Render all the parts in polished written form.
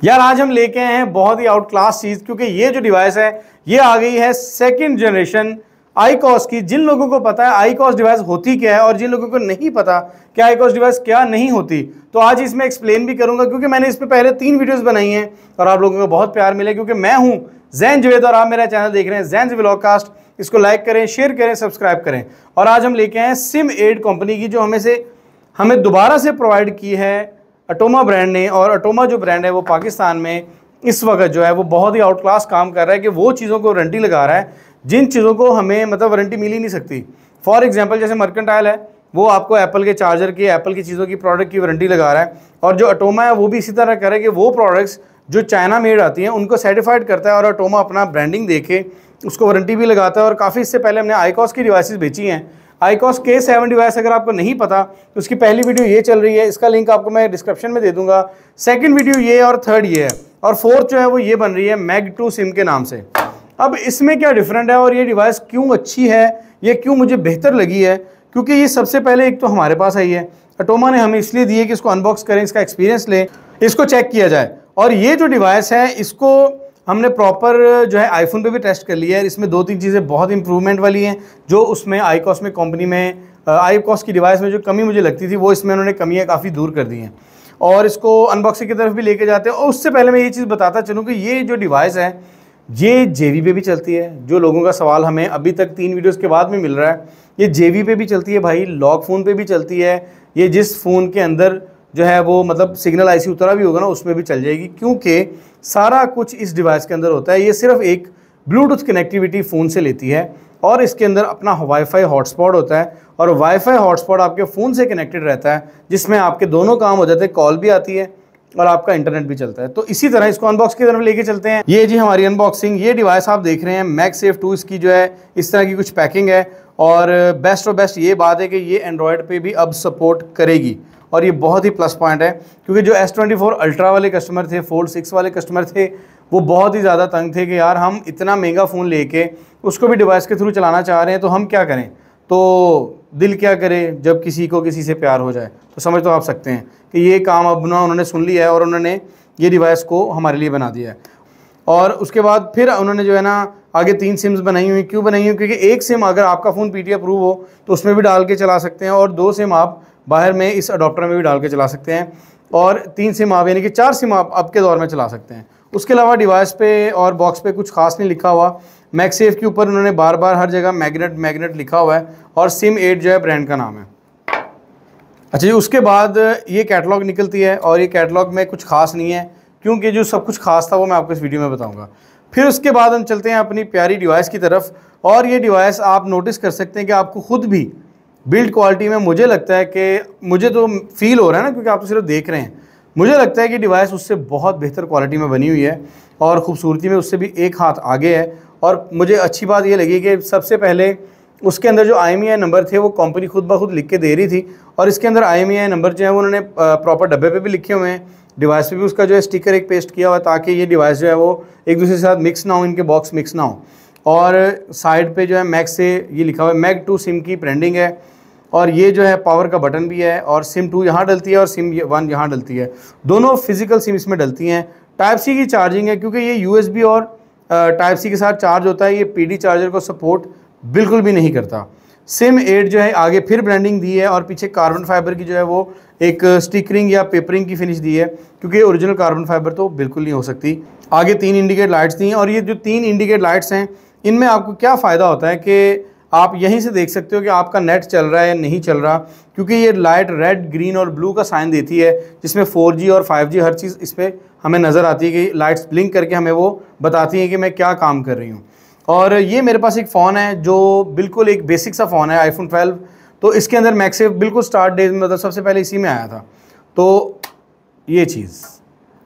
यार आज हम लेके आए हैं बहुत ही आउट क्लास चीज, क्योंकि ये जो डिवाइस है ये आ गई है सेकंड जनरेशन आईकॉस की। जिन लोगों को पता है आईकॉस डिवाइस होती क्या है और जिन लोगों को नहीं पता कि आईकॉस डिवाइस क्या नहीं होती, तो आज इसमें एक्सप्लेन भी करूंगा, क्योंकि मैंने इस पे पहले 3 वीडियोस बनाई हैं और आप लोगों को बहुत प्यार मिला। क्योंकि मैं हूं जैन जुवेद और आप मेरा चैनल देख रहे हैं जैन व्लॉगकास्ट। इसको लाइक करें, शेयर करें, सब्सक्राइब करें। और आज हम लेके आए हैं SIM8 कंपनी की, जो हमें दोबारा से प्रोवाइड की है अटोमा ब्रांड ने। और अटोमा जो ब्रांड है वो पाकिस्तान में इस वक्त जो है वो बहुत ही आउट क्लास काम कर रहा है कि वो चीज़ों को वारंटी लगा रहा है जिन चीज़ों को हमें मतलब वारंटी मिल ही नहीं सकती। फॉर एग्जांपल जैसे मर्केंटाइल है वो आपको एप्पल के चार्जर की, एप्पल की चीज़ों की प्रोडक्ट की वारंटी लगा रहा है, और जो अटोमा है वो भी इसी तरह कर रहा है कि वो प्रोडक्ट्स जो चाइना मेड आती हैं उनको सर्टिफाइड करता है और अटोमा अपना ब्रांडिंग देके उसको वारंटी भी लगाता है। और काफ़ी इससे पहले हमने आईकॉस की डिवाइसेस बेची हैं। आईकॉस K7 डिवाइस अगर आपको नहीं पता तो उसकी पहली वीडियो ये चल रही है, इसका लिंक आपको मैं डिस्क्रिप्शन में दे दूंगा। सेकंड वीडियो ये और थर्ड ये है, और फोर्थ जो है वो ये बन रही है मैग2 सिम के नाम से। अब इसमें क्या डिफरेंट है और ये डिवाइस क्यों अच्छी है, ये क्यों मुझे बेहतर लगी है, क्योंकि ये सबसे पहले एक तो हमारे पास आई है, अटोमा ने हमें इसलिए दी है कि इसको अनबॉक्स करें, इसका एक्सपीरियंस लें, इसको चेक किया जाए। और ये जो डिवाइस है इसको हमने प्रॉपर जो है आईफोन पे भी टेस्ट कर लिया है। इसमें 2-3 चीज़ें बहुत इंप्रूवमेंट वाली हैं जो उसमें आईकॉस में कंपनी में आईकॉस की डिवाइस में जो कमी मुझे लगती थी वो इसमें उन्होंने कमियां काफ़ी दूर कर दी हैं। और इसको अनबॉक्सिंग की तरफ भी लेके जाते हैं। और उससे पहले मैं ये चीज़ बताता चलूँ कि ये जो डिवाइस है ये JV पे भी चलती है। जो लोगों का सवाल हमें अभी तक 3 वीडियोज़ के बाद में मिल रहा है, ये JV पे भी चलती है भाई, लॉक फ़ोन पर भी चलती है। ये जिस फ़ोन के अंदर जो है वो मतलब सिग्नल IC उतरा भी होगा ना उसमें भी चल जाएगी, क्योंकि सारा कुछ इस डिवाइस के अंदर होता है। ये सिर्फ एक ब्लूटूथ कनेक्टिविटी फ़ोन से लेती है और इसके अंदर अपना वाईफाई हॉटस्पॉट होता है, और वाईफाई हॉटस्पॉट आपके फ़ोन से कनेक्टेड रहता है, जिसमें आपके दोनों काम हो जाते हैं, कॉल भी आती है और आपका इंटरनेट भी चलता है। तो इसी तरह इसको अनबॉक्स की तरफ लेके चलते हैं। ये जी हमारी अनबॉक्सिंग। ये डिवाइस आप देख रहे हैं मैगसेफ 2, इसकी जो है इस तरह की कुछ पैकिंग है। और बेस्ट ऑफ बेस्ट ये बात है कि ये एंड्रॉयड पे भी अब सपोर्ट करेगी, और ये बहुत ही प्लस पॉइंट है, क्योंकि जो S24 अल्ट्रा वाले कस्टमर थे, फोल्ड 6 वाले कस्टमर थे, वो बहुत ही ज़्यादा तंग थे कि यार हम इतना महंगा फ़ोन लेके उसको भी डिवाइस के थ्रू चलाना चाह रहे हैं, तो हम क्या करें, तो दिल क्या करे जब किसी को किसी से प्यार हो जाए। तो समझ तो आप सकते हैं कि ये काम अब ना उन्होंने सुन लिया है और उन्होंने ये डिवाइस को हमारे लिए बना दिया है। और उसके बाद फिर उन्होंने जो है ना आगे 3 सिम्स बनाई हुई। क्यों बनाई हुई? क्योंकि एक सिम अगर आपका फ़ोन PTA अप्रूव हो तो उसमें भी डाल के चला सकते हैं, और 2 सिम आप बाहर में इस अडोप्टर में भी डाल के चला सकते हैं, और 3 सिम आप यानी कि 4 सिम आप अब के दौर में चला सकते हैं। उसके अलावा डिवाइस पे और बॉक्स पे कुछ खास नहीं लिखा हुआ। मैगसेफ के ऊपर उन्होंने बार बार हर जगह मैग्नेट लिखा हुआ है, और SIM8 जो है ब्रांड का नाम है। अच्छा जी, उसके बाद ये कैटलॉग निकलती है, और ये कैटलॉग में कुछ खास नहीं है, क्योंकि जो सब कुछ खास था वो मैं आपको इस वीडियो में बताऊँगा। फिर उसके बाद हम चलते हैं अपनी प्यारी डिवाइस की तरफ। और ये डिवाइस आप नोटिस कर सकते हैं कि आपको खुद भी बिल्ड क्वालिटी में मुझे लगता है कि मुझे तो फील हो रहा है ना, क्योंकि आप तो सिर्फ देख रहे हैं, मुझे लगता है कि डिवाइस उससे बहुत बेहतर क्वालिटी में बनी हुई है और ख़ूबसूरती में उससे भी एक हाथ आगे है। और मुझे अच्छी बात ये लगी कि सबसे पहले उसके अंदर जो IMEI नंबर थे वो कंपनी खुद ब खुद लिख के दे रही थी, और इसके अंदर IMEI नंबर जो है वो उन्होंने प्रॉपर डब्बे पे भी लिखे हुए हैं। डिवाइस पे भी उसका जो है स्टिकर एक पेस्ट किया हुआ है, ताकि ये डिवाइस जो है वो एक दूसरे के साथ मिक्स ना हो, इनके बॉक्स मिक्स ना हो। और साइड पे जो है मैग से ये लिखा हुआ है, मैग2 सिम की ब्रांडिंग है। और ये जो है पावर का बटन भी है, और SIM2 यहाँ डलती है और SIM1 यहाँ डलती है। दोनों फिजिकल सिम इसमें डलती हैं। Type-C की चार्जिंग है, क्योंकि ये USB और Type-C के साथ चार्ज होता है। ये PD चार्जर को सपोर्ट बिल्कुल भी नहीं करता। SIM8 जो है आगे फिर ब्रांडिंग दी है, और पीछे कार्बन फाइबर की जो है वो एक स्टिकरिंग या पेपरिंग की फिनिश दी है, क्योंकि ओरिजिनल कार्बन फाइबर तो बिल्कुल नहीं हो सकती। आगे 3 इंडिकेट लाइट्स दी हैं, और ये जो 3 इंडिकेट लाइट्स हैं इनमें आपको क्या फ़ायदा होता है कि आप यहीं से देख सकते हो कि आपका नेट चल रहा है या नहीं चल रहा, क्योंकि ये लाइट रेड, ग्रीन और ब्लू का साइन देती है, जिसमें 4G और 5G हर चीज़ इस पर हमें नज़र आती है कि लाइट्स ब्लिंक करके हमें वो बताती हैं कि मैं क्या काम कर रही हूँ। और ये मेरे पास एक फ़ोन है जो बिल्कुल एक बेसिक सा फ़ोन है, iPhone 12। तो इसके अंदर मैगसेफ बिल्कुल स्टार्ट डेज में मतलब सबसे पहले इसी में आया था। तो ये चीज़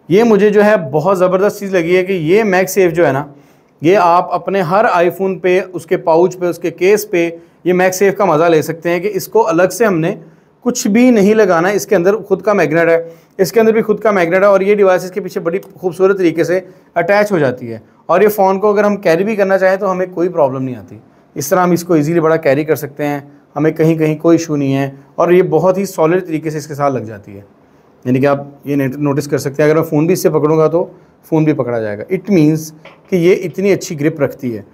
ये मुझे जो है बहुत ज़बरदस्त चीज़ लगी है कि ये मैगसेफ जो है ना, ये आप अपने हर आईफोन पे, उसके पाउच पे, उसके केस पे ये मैगसेफ का मज़ा ले सकते हैं कि इसको अलग से हमने कुछ भी नहीं लगाना है। इसके अंदर खुद का मैग्नेट है, इसके अंदर भी खुद का मैग्नेट है, और ये डिवाइस इसके पीछे बड़ी खूबसूरत तरीके से अटैच हो जाती है। और ये फ़ोन को अगर हम कैरी भी करना चाहें तो हमें कोई प्रॉब्लम नहीं आती। इस तरह हम इसको ईजीली बड़ा कैरी कर सकते हैं, हमें कहीं कहीं कोई इशू नहीं है, और ये बहुत ही सॉलिड तरीके से इसके साथ लग जाती है। यानी कि आप ये नोटिस कर सकते हैं, अगर मैं फ़ोन भी इससे पकड़ूंगा तो फ़ोन भी पकड़ा जाएगा। इट मीन्स कि ये इतनी अच्छी ग्रिप रखती है।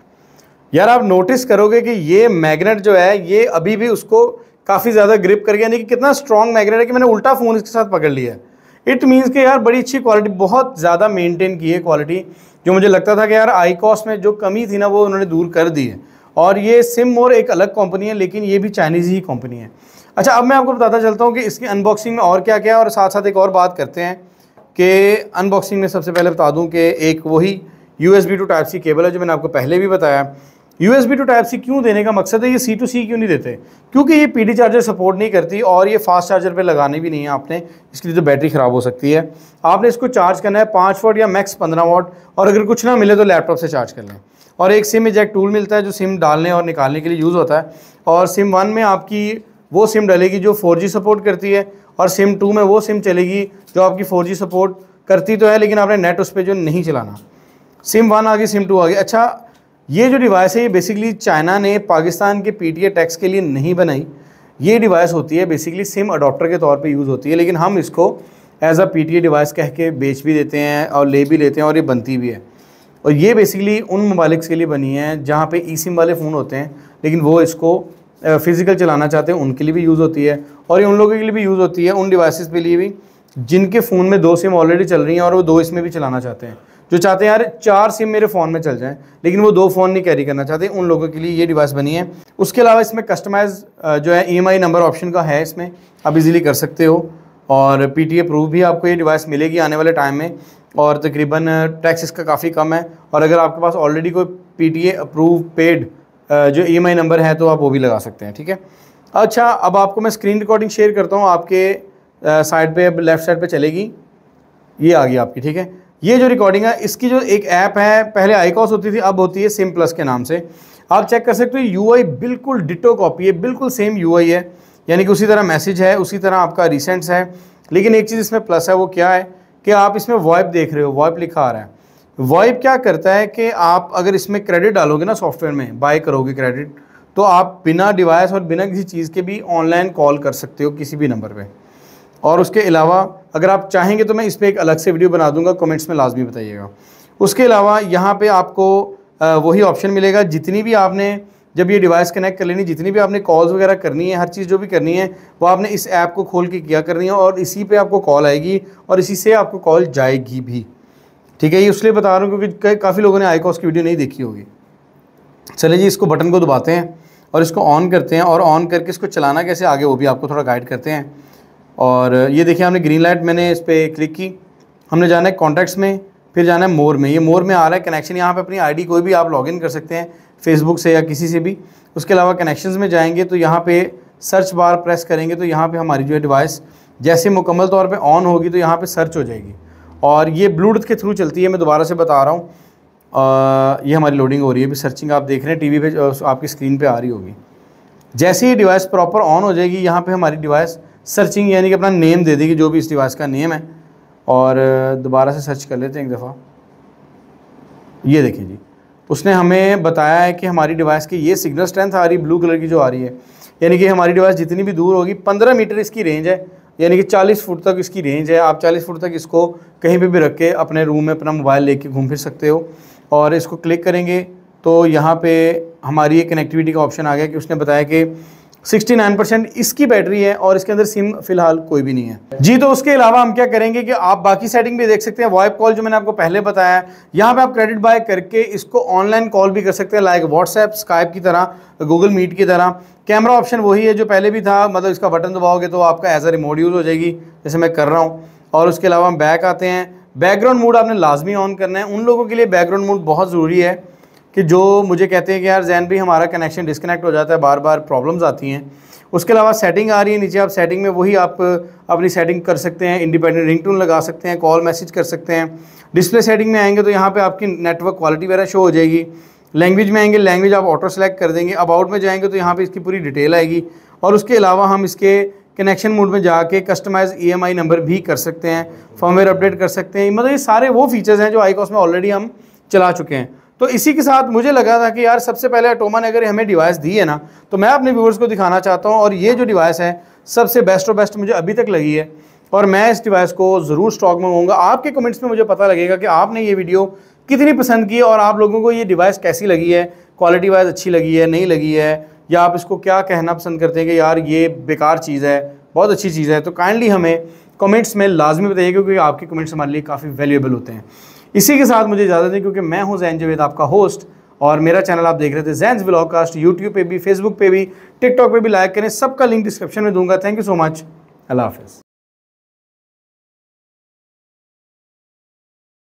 यार आप नोटिस करोगे कि ये मैग्नेट जो है ये अभी भी उसको काफ़ी ज़्यादा ग्रिप कर गया, यानी कि कितना स्ट्रॉन्ग मैग्नेट है कि मैंने उल्टा फ़ोन इसके साथ पकड़ लिया है। इट मीन्स कि यार बड़ी अच्छी क्वालिटी, बहुत ज़्यादा मेंटेन की है क्वालिटी, जो मुझे लगता था कि यार आईकॉस में जो कमी थी ना वो उन्होंने दूर कर दी है। और ये सिममोर एक अलग कंपनी है, लेकिन ये भी चाइनीज़ ही कंपनी है। अच्छा, अब मैं आपको बताता चलता हूँ कि इसकी अनबॉक्सिंग में और क्या क्या है, और साथ साथ एक और बात करते हैं कि अनबॉक्सिंग में सबसे पहले बता दूँ कि एक वही USB to Type C cable है जो मैंने आपको पहले भी बताया। USB to Type C क्यों देने का मकसद है, ये C2C क्यों नहीं देते, क्योंकि ये PD चार्जर सपोर्ट नहीं करती और ये फास्ट चार्जर पे लगाने भी नहीं है आपने, इसके लिए तो बैटरी ख़राब हो सकती है। आपने इसको चार्ज करना है 5 वाट या मैक्स 15 वाट, और अगर कुछ ना मिले तो लैपटॉप से चार्ज कर लें। और एक सिम इजेक्ट टूल मिलता है जो सिम डालने और निकालने के लिए यूज़ होता है, और सिम 1 में आपकी वो सिम डलेगी जो 4G सपोर्ट करती है, और सिम 2 में वो सिम चलेगी जो आपकी 4G सपोर्ट करती तो है लेकिन आपने नेट उस पर जो नहीं चलाना। सिम 1 आ गई, सिम 2 आ गई। अच्छा, ये जो डिवाइस है ये बेसिकली चाइना ने पाकिस्तान के PTA टैक्स के लिए नहीं बनाई। ये डिवाइस होती है बेसिकली सिम अडॉप्टर के तौर पे यूज़ होती है, लेकिन हम इसको एज अ PTA डिवाइस कह के बेच भी देते हैं और ले भी लेते हैं, और ये बनती भी है। और ये बेसिकली उन ममालिक के लिए बनी है जहाँ पे eSIM वाले फ़ोन होते हैं, लेकिन वो इसको फिज़िकल चलाना चाहते हैं, उनके लिए भी यूज़ होती है। और ये उन लोगों के लिए भी यूज़ होती है, उन डिवाइसेस के लिए भी जिनके फ़ोन में 2 सिम ऑलरेडी चल रही हैं और वो 2 इसमें भी चलाना चाहते हैं, जो चाहते हैं यार 4 सिम मेरे फ़ोन में चल जाएं लेकिन वो 2 फ़ोन नहीं कैरी करना चाहते, उन लोगों के लिए ये डिवाइस बनी है। उसके अलावा इसमें कस्टमाइज़ जो है EMI नंबर ऑप्शन का है, इसमें आप इजीली कर सकते हो, और PTA प्रूफ भी आपको ये डिवाइस मिलेगी आने वाले टाइम में, और तकरीबन टैक्स इसका काफ़ी कम है। और अगर आपके पास ऑलरेडी कोई PTA अप्रूव पेड जो EMI नंबर है तो आप वो भी लगा सकते हैं, ठीक है। अच्छा, अब आपको मैं स्क्रीन रिकॉर्डिंग शेयर करता हूँ, आपके साइड पे लेफ़्ट साइड पे चलेगी, ये आ गई आपकी, ठीक है। ये जो रिकॉर्डिंग है इसकी जो एक ऐप है, पहले आईकॉस होती थी, अब होती है सिम प्लस के नाम से। आप चेक कर सकते हो, UI बिल्कुल डिटो कॉपी है, बिल्कुल सेम UI है, यानी कि उसी तरह मैसेज है, उसी तरह आपका रिसेंट्स है। लेकिन एक चीज़ इसमें प्लस है, वो क्या है कि आप इसमें वॉइप देख रहे हो, वॉइप लिखा आ रहा है। वॉइप क्या करता है कि आप अगर इसमें क्रेडिट डालोगे ना, सॉफ्टवेयर में बाय करोगे क्रेडिट, तो आप बिना डिवाइस और बिना किसी चीज़ के भी ऑनलाइन कॉल कर सकते हो किसी भी नंबर पे। और उसके अलावा अगर आप चाहेंगे तो मैं इस पर एक अलग से वीडियो बना दूंगा, कमेंट्स में लाजमी बताइएगा। उसके अलावा यहाँ पे आपको वही ऑप्शन मिलेगा, जितनी भी आपने जब ये डिवाइस कनेक्ट कर लेनी, जितनी भी आपने कॉल्स वगैरह करनी है, हर चीज़ जो भी करनी है वो आपने इस ऐप को खोल के किया करनी है, और इसी पे आपको कॉल आएगी और इसी से आपको कॉल जाएगी भी, ठीक है। ये इसलिए बता रहा हूँ क्योंकि काफ़ी लोगों ने आईकॉस की वीडियो नहीं देखी होगी। चलिए जी, इसको बटन को दबाते हैं और इसको ऑन करते हैं, और ऑन करके इसको चलाना कैसे आगे वो भी आपको थोड़ा गाइड करते हैं। और ये देखिए, हमने ग्रीन लाइट, मैंने इस पर क्लिक की, हमने जाना है कॉन्टैक्ट्स में, फिर जाना है मोर में। ये मोर में आ रहा है कनेक्शन, यहाँ पे अपनी आईडी कोई भी आप लॉगिन कर सकते हैं फेसबुक से या किसी से भी। उसके अलावा कनेक्शंस में जाएंगे तो यहाँ पे सर्च बार प्रेस करेंगे तो यहाँ पे हमारी जो है डिवाइस जैसे मुकम्मल तौर पे ऑन होगी तो यहाँ पे सर्च हो जाएगी, और ये ब्लूटूथ के थ्रू चलती है। मैं दोबारा से बता रहा हूँ, ये हमारी लोडिंग हो रही है, अभी सर्चिंग आप देख रहे हैं टीवी पे, आपकी स्क्रीन पर आ रही होगी। जैसे ही डिवाइस प्रॉपर ऑन हो जाएगी, यहाँ पर हमारी डिवाइस सर्चिंग यानी कि अपना नेम दे देगी, जो भी इस डिवाइस का नेम है। और दोबारा से सर्च कर लेते हैं एक दफ़ा। ये देखिए जी, उसने हमें बताया है कि हमारी डिवाइस की ये सिग्नल स्ट्रेंथ आ रही, ब्लू कलर की जो आ रही है, यानी कि हमारी डिवाइस जितनी भी दूर होगी, 15 मीटर इसकी रेंज है, यानी कि 40 फुट तक इसकी रेंज है। आप 40 फुट तक इसको कहीं पे भी रख के अपने रूम में अपना मोबाइल लेके घूम फिर सकते हो। और इसको क्लिक करेंगे तो यहाँ पे हमारी ये कनेक्टिविटी का ऑप्शन आ गया कि उसने बताया कि 69% इसकी बैटरी है और इसके अंदर सिम फिलहाल कोई भी नहीं है जी। तो उसके अलावा हम क्या करेंगे कि आप बाकी सेटिंग भी देख सकते हैं। वॉइप कॉल जो मैंने आपको पहले बताया, यहाँ पे आप क्रेडिट बाय करके इसको ऑनलाइन कॉल भी कर सकते हैं, लाइक व्हाट्सएप, स्काइप की तरह, गूगल मीट की तरह। कैमरा ऑप्शन वही है जो पहले भी था, मतलब इसका बटन दबाओगे तो आपका एज अ रिमोट यूज़ हो जाएगी, जैसे मैं कर रहा हूँ। और उसके अलावा हम बैक आते हैं, बैकग्राउंड मोड आपने लाजमी ऑन करना है। उन लोगों के लिए बैकग्राउंड मोड बहुत ज़रूरी है कि जो मुझे कहते हैं कि यार जैन भी हमारा कनेक्शन डिस्कनेक्ट हो जाता है, बार बार प्रॉब्लम्स आती हैं। उसके अलावा सेटिंग आ रही है नीचे, आप सेटिंग में वही आप अपनी सेटिंग कर सकते हैं, इंडिपेंडेंट रिंगटोन लगा सकते हैं, कॉल मैसेज कर सकते हैं। डिस्प्ले सेटिंग में आएंगे तो यहाँ पे आपकी नेटवर्क क्वालिटी वगैरह शो हो जाएगी। लैंग्वेज में आएंगे, लैंग्वेज आप ऑटो सेलेक्ट कर देंगे। अबाउट में जाएंगे तो यहाँ पे इसकी पूरी डिटेल आएगी। और उसके अलावा हम इसके कनेक्शन मोड में जाके कस्टमाइज EMI नंबर भी कर सकते हैं, फर्मवेयर अपडेट कर सकते हैं। मतलब ये सारे वो फीचर्स हैं जो आईकॉस में ऑलरेडी हम चला चुके हैं। तो इसी के साथ मुझे लगा था कि यार सबसे पहले अटोमा ने अगर हमें डिवाइस दी है ना, तो मैं अपने व्यूअर्स को दिखाना चाहता हूँ। और ये जो डिवाइस है सबसे बेस्ट और बेस्ट मुझे अभी तक लगी है। और मैं इस डिवाइस को ज़रूर स्टॉक मंगाऊंगा। आपके कमेंट्स में मुझे पता लगेगा कि आपने ये वीडियो कितनी पसंद की है और आप लोगों को ये डिवाइस कैसी लगी है, क्वालिटी वाइज अच्छी लगी है, नहीं लगी है, या आप इसको क्या कहना पसंद करते हैं कि यार ये बेकार चीज़ है, बहुत अच्छी चीज़ है। तो काइंडली हमें कमेंट्स में लाजमी बताइए, क्योंकि आपके कमेंट्स हमारे लिए काफ़ी वैल्यूएबल होते हैं। इसी के साथ मुझे इजाज़त दें, क्योंकि मैं हूं ज़ैन जवेद, आपका होस्ट, और मेरा चैनल आप देख रहे थे ज़ैन्स व्लॉगकास्ट। यूट्यूब पे भी, फेसबुक पे भी, टिकटॉक पे भी लाइक करें। सबका लिंक डिस्क्रिप्शन में दूंगा। Thank you so much. अल्लाह हाफ़िज़।